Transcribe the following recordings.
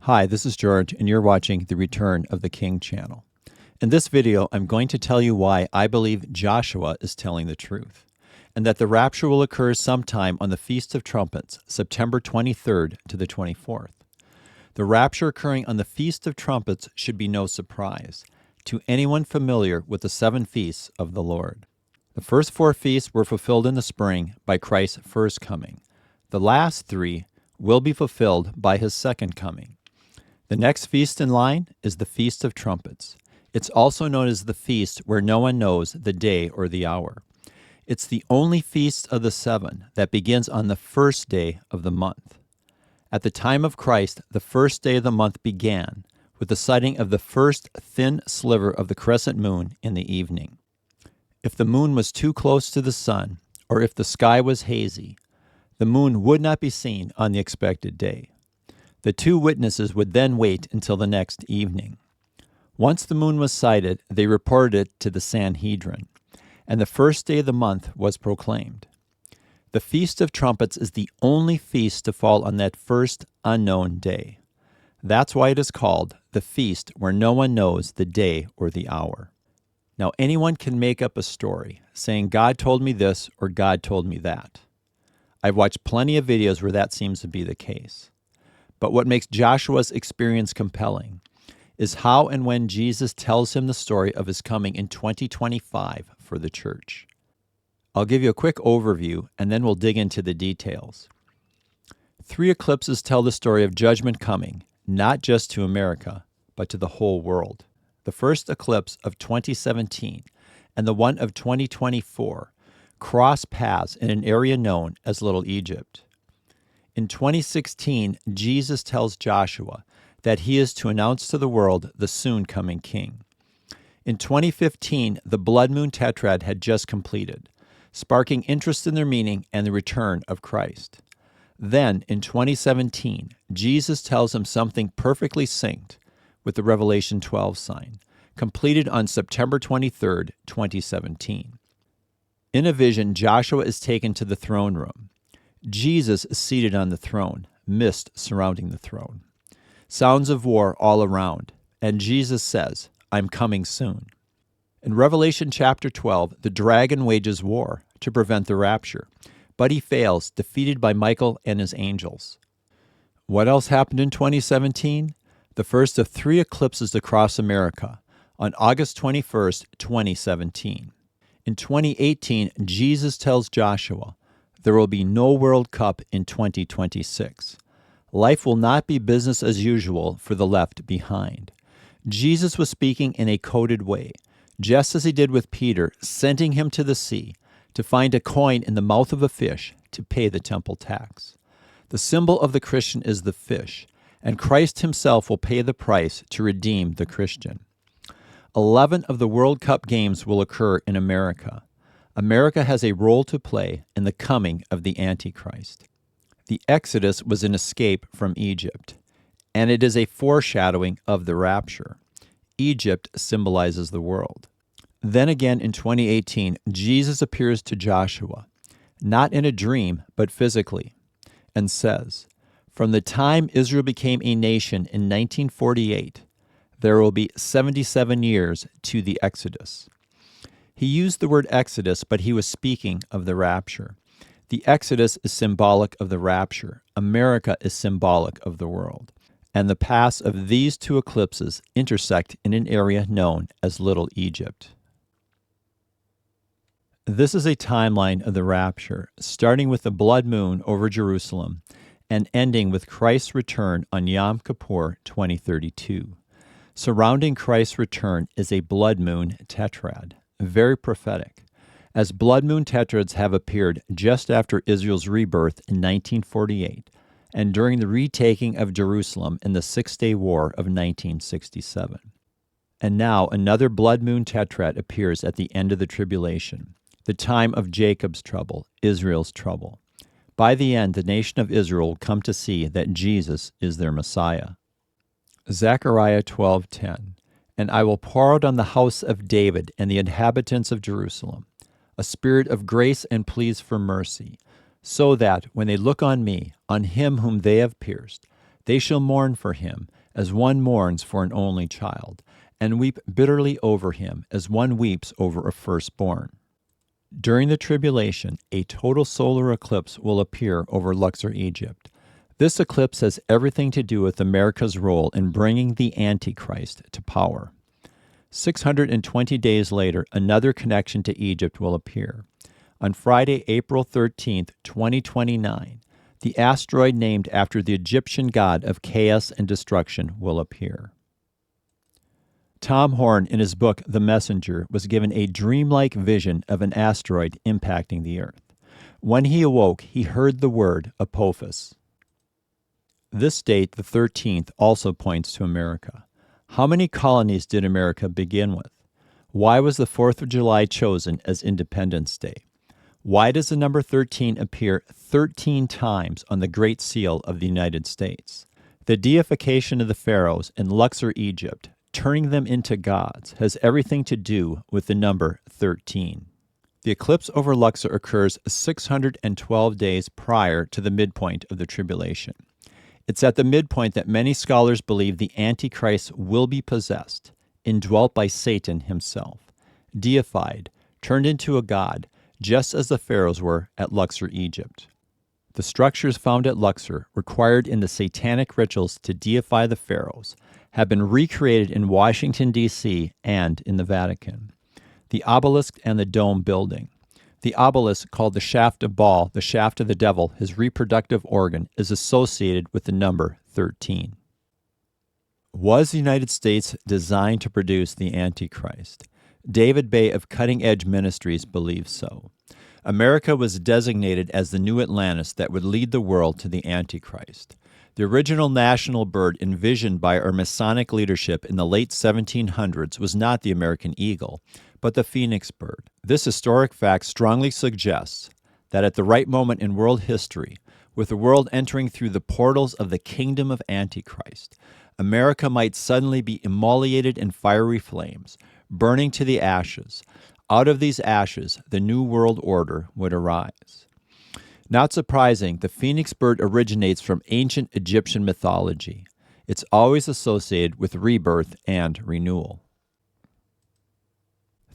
Hi, this is George, and you're watching The Return of the King channel. In this video, I'm going to tell you why I believe Joshua is telling the truth, and that the rapture will occur sometime on the Feast of Trumpets, September 23rd to the 24th. The rapture occurring on the Feast of Trumpets should be no surprise to anyone familiar with the 7 feasts of the Lord. The first 4 feasts were fulfilled in the spring by Christ's first coming. The last 3 will be fulfilled by his second coming. The next feast in line is the Feast of Trumpets. It's also known as the feast where no one knows the day or the hour. It's the only feast of the 7 that begins on the first day of the month. At the time of Christ, the first day of the month began with the sighting of the first thin sliver of the crescent moon in the evening. If the moon was too close to the sun, or if the sky was hazy, the moon would not be seen on the expected day. The 2 witnesses would then wait until the next evening. Once the moon was sighted, they reported it to the Sanhedrin, and the first day of the month was proclaimed. The Feast of Trumpets is the only feast to fall on that first unknown day. That's why it is called the feast where no one knows the day or the hour. Now, anyone can make up a story saying, God told me this or God told me that. I've watched plenty of videos where that seems to be the case. But what makes Joshua's experience compelling is how and when Jesus tells him the story of his coming in 2025 for the church. I'll give you a quick overview, and then we'll dig into the details. 3 eclipses tell the story of judgment coming, not just to America, but to the whole world. The first eclipse of 2017 and the one of 2024 cross paths in an area known as Little Egypt. In 2016, Jesus tells Joshua that he is to announce to the world the soon-coming king. In 2015, the blood moon tetrad had just completed, sparking interest in their meaning and the return of Christ. Then, in 2017, Jesus tells him something perfectly synced with the Revelation 12 sign, completed on September 23rd, 2017. In a vision, Joshua is taken to the throne room. Jesus is seated on the throne, mist surrounding the throne. Sounds of war all around, and Jesus says, I'm coming soon. In Revelation chapter 12, the dragon wages war to prevent the rapture, but he fails, defeated by Michael and his angels. What else happened in 2017? The first of 3 eclipses across America on August 21st, 2017. In 2018, Jesus tells Joshua, there will be no World Cup in 2026. Life will not be business as usual for the left behind. Jesus was speaking in a coded way, just as he did with Peter, sending him to the sea to find a coin in the mouth of a fish to pay the temple tax. The symbol of the Christian is the fish, and Christ himself will pay the price to redeem the Christian. 11 of the World Cup games will occur in America. America has a role to play in the coming of the antichrist. The Exodus was an escape from Egypt, and it is a foreshadowing of the rapture. Egypt symbolizes the world. Then again in 2018, Jesus appears to Joshua, not in a dream, but physically, and says, from the time Israel became a nation in 1948, there will be 77 years to the Exodus. He used the word Exodus, but he was speaking of the rapture. The Exodus is symbolic of the rapture. America is symbolic of the world. And the paths of these 2 eclipses intersect in an area known as Little Egypt. This is a timeline of the rapture, starting with the blood moon over Jerusalem and ending with Christ's return on Yom Kippur 2032. Surrounding Christ's return is a blood moon tetrad. Very prophetic, as blood moon tetrads have appeared just after Israel's rebirth in 1948 and during the retaking of Jerusalem in the Six-Day War of 1967. And now another blood moon tetrad appears at the end of the tribulation, the time of Jacob's trouble, Israel's trouble. By the end, the nation of Israel will come to see that Jesus is their Messiah. Zechariah 12:10. And I will pour out on the house of David and the inhabitants of Jerusalem a spirit of grace and pleas for mercy, so that, when they look on me, on him whom they have pierced, They shall mourn for him, as one mourns for an only child, and weep bitterly over him, as one weeps over a firstborn. During the tribulation, a total solar eclipse will appear over Luxor, Egypt. This eclipse has everything to do with America's role in bringing the antichrist to power. 620 days later, another connection to Egypt will appear. On Friday, April 13, 2029, the asteroid named after the Egyptian god of chaos and destruction will appear. Tom Horn, in his book The Messenger, was given a dreamlike vision of an asteroid impacting the Earth. When he awoke, he heard the word Apophis. This date, the 13th, also points to America. How many colonies did America begin with? Why was the 4th of July chosen as Independence Day? Why does the number 13 appear 13 times on the Great Seal of the United States? The deification of the pharaohs in Luxor, Egypt, turning them into gods, has everything to do with the number 13. The eclipse over Luxor occurs 612 days prior to the midpoint of the tribulation. It's at the midpoint that many scholars believe the Antichrist will be possessed, indwelt by Satan himself, deified, turned into a god, just as the pharaohs were at Luxor, Egypt. The structures found at Luxor, required in the satanic rituals to deify the pharaohs, have been recreated in Washington, D.C. and in the Vatican. The obelisk and the dome building. The obelisk, called the shaft of Baal, the shaft of the devil, his reproductive organ, is associated with the number 13. Was the United States designed to produce the Antichrist? David Bay of Cutting Edge Ministries believes so. America was designated as the new Atlantis that would lead the world to the Antichrist. The original national bird envisioned by our Masonic leadership in the late 1700s was not the American eagle, but the phoenix bird. This historic fact strongly suggests that at the right moment in world history, with the world entering through the portals of the kingdom of Antichrist, America might suddenly be immolated in fiery flames, burning to the ashes. Out of these ashes, the new world order would arise. Not surprising, the phoenix bird originates from ancient Egyptian mythology. It's always associated with rebirth and renewal.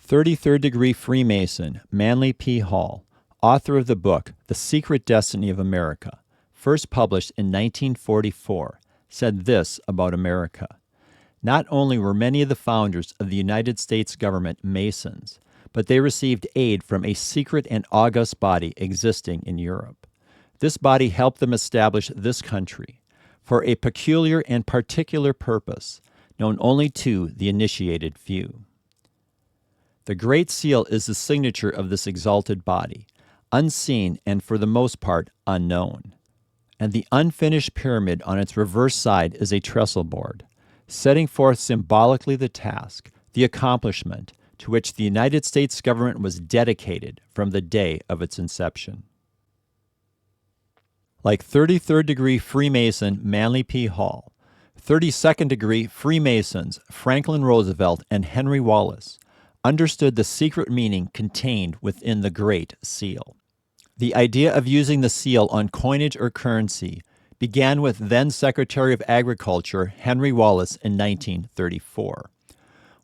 33rd degree Freemason, Manly P. Hall, author of the book The Secret Destiny of America, first published in 1944, said this about America. Not only were many of the founders of the United States government Masons, but they received aid from a secret and august body existing in Europe. This body helped them establish this country for a peculiar and particular purpose, known only to the initiated few. The Great Seal is the signature of this exalted body, unseen and for the most part unknown. And the unfinished pyramid on its reverse side is a trestle board, setting forth symbolically the task, the accomplishment, to which the United States government was dedicated from the day of its inception. Like 33rd degree Freemason Manly P. Hall, 32nd degree Freemasons Franklin Roosevelt and Henry Wallace understood the secret meaning contained within the Great Seal. The idea of using the seal on coinage or currency began with then Secretary of Agriculture Henry Wallace in 1934.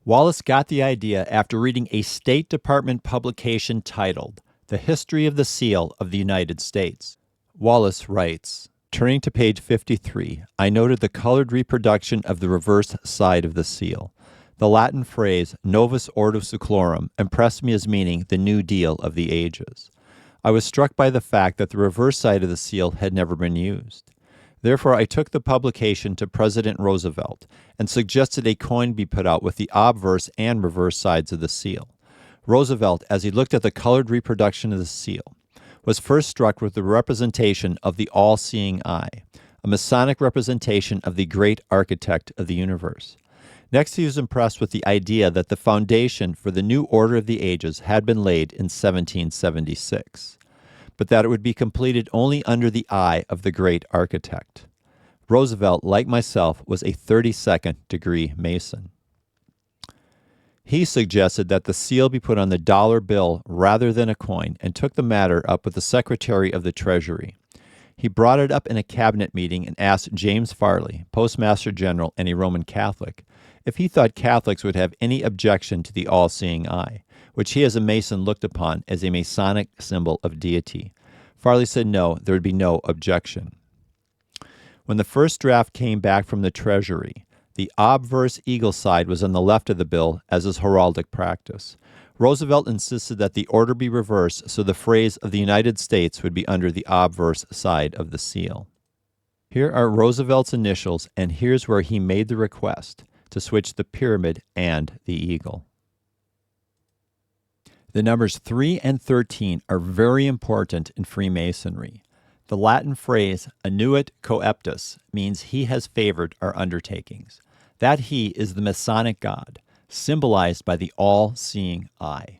Wallace got the idea after reading a State Department publication titled The History of the Seal of the United States. Wallace writes, turning to page 53, I noted the colored reproduction of the reverse side of the seal. The Latin phrase Novus Ordo Seclorum impressed me as meaning the New Deal of the ages. I was struck by the fact that the reverse side of the seal had never been used. Therefore, I took the publication to President Roosevelt and suggested a coin be put out with the obverse and reverse sides of the seal. Roosevelt, as he looked at the colored reproduction of the seal, was first struck with the representation of the all-seeing eye, a Masonic representation of the great architect of the universe. Next, he was impressed with the idea that the foundation for the new order of the ages had been laid in 1776, but that it would be completed only under the eye of the great architect. Roosevelt, like myself, was a 32nd degree Mason. He suggested that the seal be put on the dollar bill rather than a coin and took the matter up with the Secretary of the Treasury. He brought it up in a cabinet meeting and asked James Farley, Postmaster General and a Roman Catholic, if he thought Catholics would have any objection to the all-seeing eye, which he as a Mason looked upon as a Masonic symbol of deity. Farley said no, there would be no objection. When the first draft came back from the Treasury, the obverse eagle side was on the left of the bill, as is heraldic practice. Roosevelt insisted that the order be reversed so the phrase of the United States would be under the obverse side of the seal. Here are Roosevelt's initials, and here's where he made the request to switch the pyramid and the eagle. The numbers 3 and 13 are very important in Freemasonry. The Latin phrase annuit coeptus means he has favored our undertakings. That he is the Masonic God, symbolized by the all-seeing eye.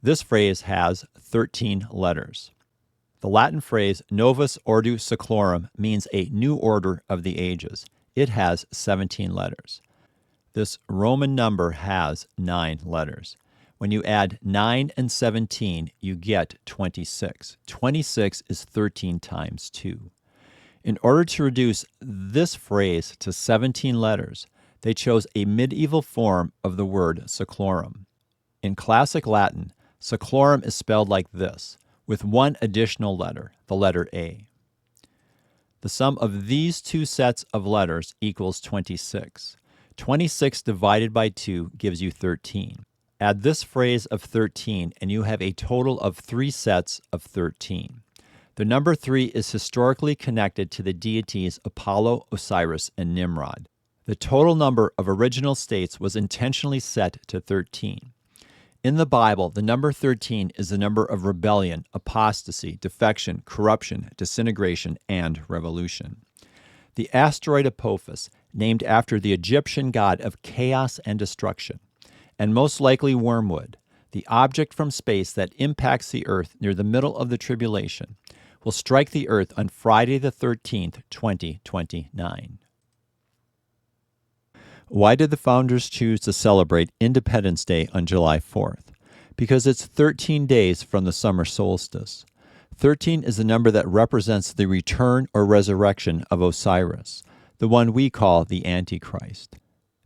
This phrase has 13 letters. The Latin phrase Novus Ordo Seclorum means a new order of the ages. It has 17 letters. This Roman number has 9 letters. When you add 9 and 17, you get 26. 26 is 13 times 2. In order to reduce this phrase to 17 letters, they chose a medieval form of the word seclorum. In classic Latin, seclorum is spelled like this, with one additional letter, the letter A. The sum of these two sets of letters equals 26. 26 divided by 2 gives you 13. Add this phrase of 13, and you have a total of 3 sets of 13. The number 3 is historically connected to the deities Apollo, Osiris, and Nimrod. The total number of original states was intentionally set to 13. In the Bible, the number 13 is the number of rebellion, apostasy, defection, corruption, disintegration, and revolution. The asteroid Apophis, named after the Egyptian god of chaos and destruction, and most likely wormwood, the object from space that impacts the Earth near the middle of the tribulation, will strike the Earth on Friday the 13th, 2029. Why did the founders choose to celebrate Independence Day on July 4th? Because it's 13 days from the summer solstice. 13 is the number that represents the return or resurrection of Osiris, the one we call the Antichrist.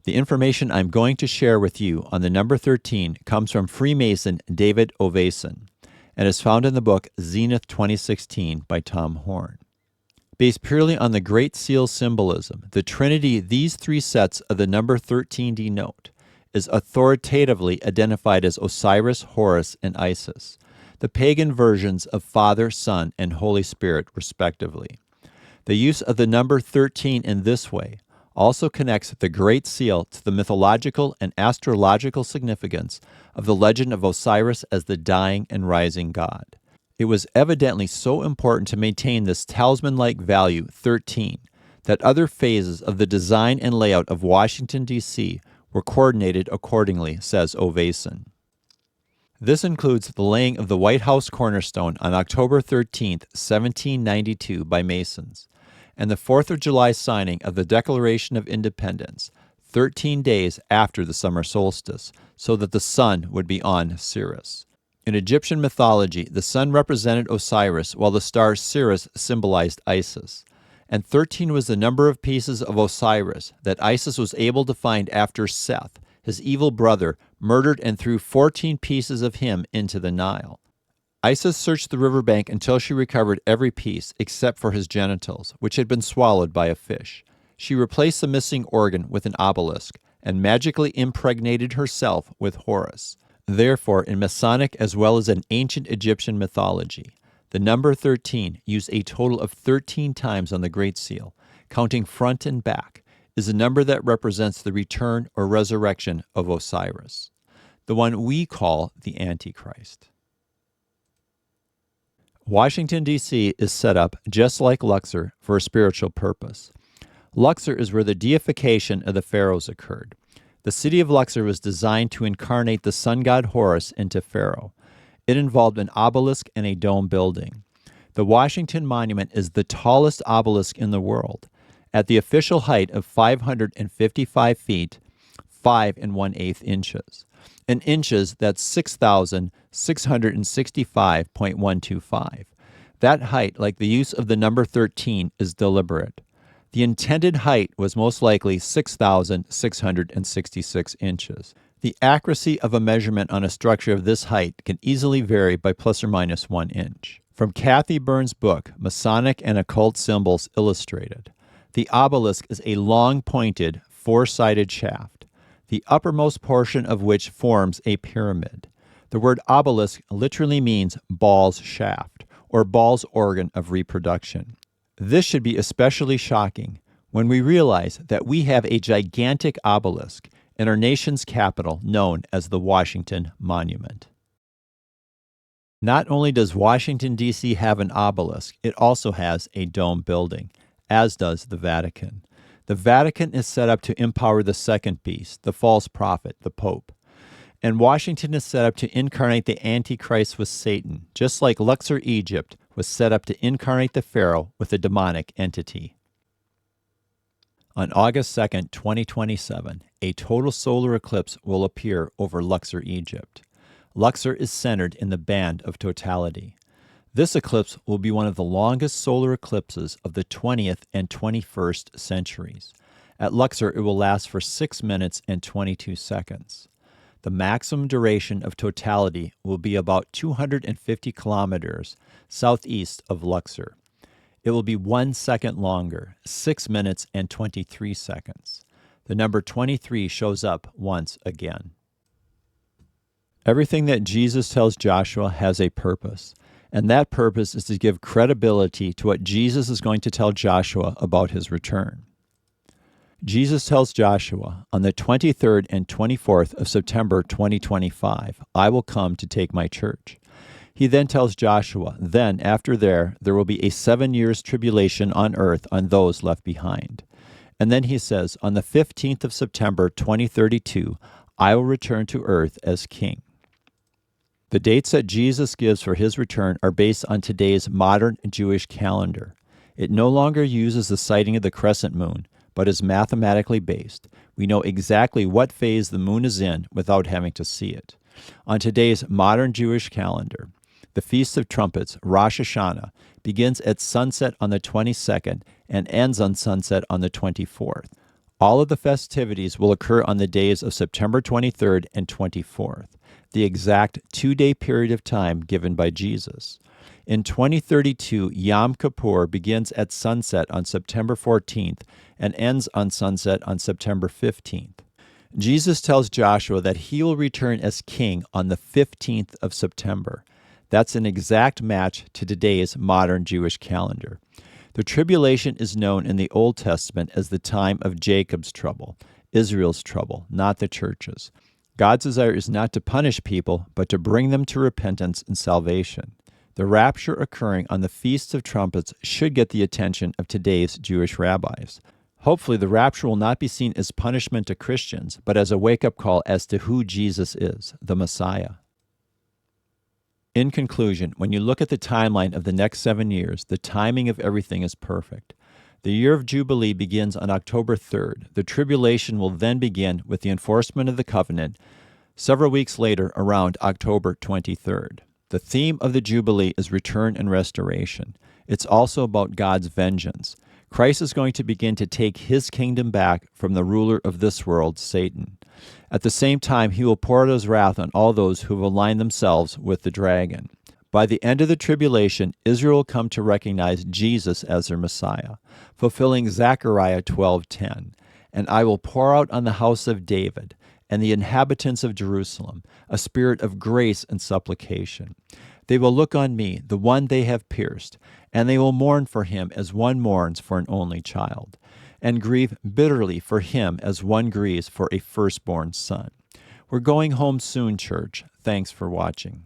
The information I'm going to share with you on the number 13 comes from Freemason David Ovason and is found in the book Zenith 2016 by Tom Horn. Based purely on the Great Seal symbolism, the trinity these 3 sets of the number 13 denote is authoritatively identified as Osiris, Horus, and Isis, the pagan versions of Father, Son, and Holy Spirit, respectively. The use of the number 13 in this way also connects the Great Seal to the mythological and astrological significance of the legend of Osiris as the dying and rising god. It was evidently so important to maintain this talisman-like value, 13, that other phases of the design and layout of Washington, D.C. were coordinated accordingly, says Ovason. This includes the laying of the White House cornerstone on October 13, 1792 by Masons, and the 4th of July signing of the Declaration of Independence, 13 days after the summer solstice, so that the sun would be on Sirius. In Egyptian mythology, the sun represented Osiris, while the star Sirius symbolized Isis. And 13 was the number of pieces of Osiris that Isis was able to find after Seth, his evil brother, murdered and threw 14 pieces of him into the Nile. Isis searched the riverbank until she recovered every piece except for his genitals, which had been swallowed by a fish. She replaced the missing organ with an obelisk and magically impregnated herself with Horus. Therefore, in Masonic as well as in ancient Egyptian mythology, the number 13, used a total of 13 times on the Great Seal, counting front and back, is a number that represents the return or resurrection of Osiris, the one we call the Antichrist. Washington, D.C. is set up, just like Luxor, for a spiritual purpose. Luxor is where the deification of the pharaohs occurred. The city of Luxor was designed to incarnate the sun god Horus into Pharaoh. It involved an obelisk and a dome building. The Washington Monument is the tallest obelisk in the world, at the official height of 555 feet, 5 1/8 inches. In inches, that's 6,665.125. That height, like the use of the number 13, is deliberate. The intended height was most likely 6,666 inches. The accuracy of a measurement on a structure of this height can easily vary by plus or minus 1 inch. From Kathy Burns' book, Masonic and Occult Symbols Illustrated, the obelisk is a long-pointed, four-sided shaft, the uppermost portion of which forms a pyramid. The word obelisk literally means ball's shaft, or ball's organ of reproduction. This should be especially shocking when we realize that we have a gigantic obelisk in our nation's capital known as the Washington Monument. Not only does Washington, D.C. have an obelisk, it also has a dome building, as does the Vatican. The Vatican is set up to empower the second beast, the false prophet, the Pope. And Washington is set up to incarnate the antichrist with Satan, just like Luxor, Egypt, was set up to incarnate the Pharaoh with a demonic entity. On August 2nd, 2027, a total solar eclipse will appear over Luxor, Egypt. Luxor is centered in the band of totality. This eclipse will be one of the longest solar eclipses of the 20th and 21st centuries. At Luxor, it will last for 6 minutes and 22 seconds. The maximum duration of totality will be about 250 kilometers southeast of Luxor. It will be 1 second longer, 6 minutes and 23 seconds. The number 23 shows up once again. Everything that Jesus tells Joshua has a purpose, and that purpose is to give credibility to what Jesus is going to tell Joshua about his return. Jesus tells Joshua, on the 23rd and 24th of September 2025, I will come to take my church. He then tells Joshua, then after there will be a 7 years tribulation on earth on those left behind. And then he says, on the 15th of September 2032, I will return to earth as king. The dates that Jesus gives for his return are based on today's modern Jewish calendar. It no longer uses the sighting of the crescent moon, but is mathematically based. We know exactly what phase the moon is in without having to see it. On today's modern Jewish calendar, the Feast of Trumpets, Rosh Hashanah, begins at sunset on the 22nd and ends on sunset on the 24th. All of the festivities will occur on the days of September 23rd and 24th, the exact 2-day period of time given by Jesus. In 2032, Yom Kippur begins at sunset on September 14th and ends on sunset on September 15th. Jesus tells Joshua that he will return as king on the 15th of September. That's an exact match to today's modern Jewish calendar. The tribulation is known in the Old Testament as the time of Jacob's trouble, Israel's trouble, not the church's. God's desire is not to punish people, but to bring them to repentance and salvation. The rapture occurring on the Feast of Trumpets should get the attention of today's Jewish rabbis. Hopefully, the rapture will not be seen as punishment to Christians, but as a wake-up call as to who Jesus is, the Messiah. In conclusion, when you look at the timeline of the next 7 years, the timing of everything is perfect. The year of Jubilee begins on October 3rd. The tribulation will then begin with the enforcement of the covenant several weeks later around October 23rd. The theme of the Jubilee is return and restoration. It's also about God's vengeance. Christ is going to begin to take his kingdom back from the ruler of this world, Satan. At the same time, he will pour out his wrath on all those who have aligned themselves with the dragon. By the end of the tribulation, Israel will come to recognize Jesus as their Messiah, fulfilling Zechariah 12:10. And I will pour out on the house of David and the inhabitants of Jerusalem a spirit of grace and supplication. They will look on me, the one they have pierced, and they will mourn for him as one mourns for an only child, and grieve bitterly for him as one grieves for a firstborn son. We're going home soon, church. Thanks for watching.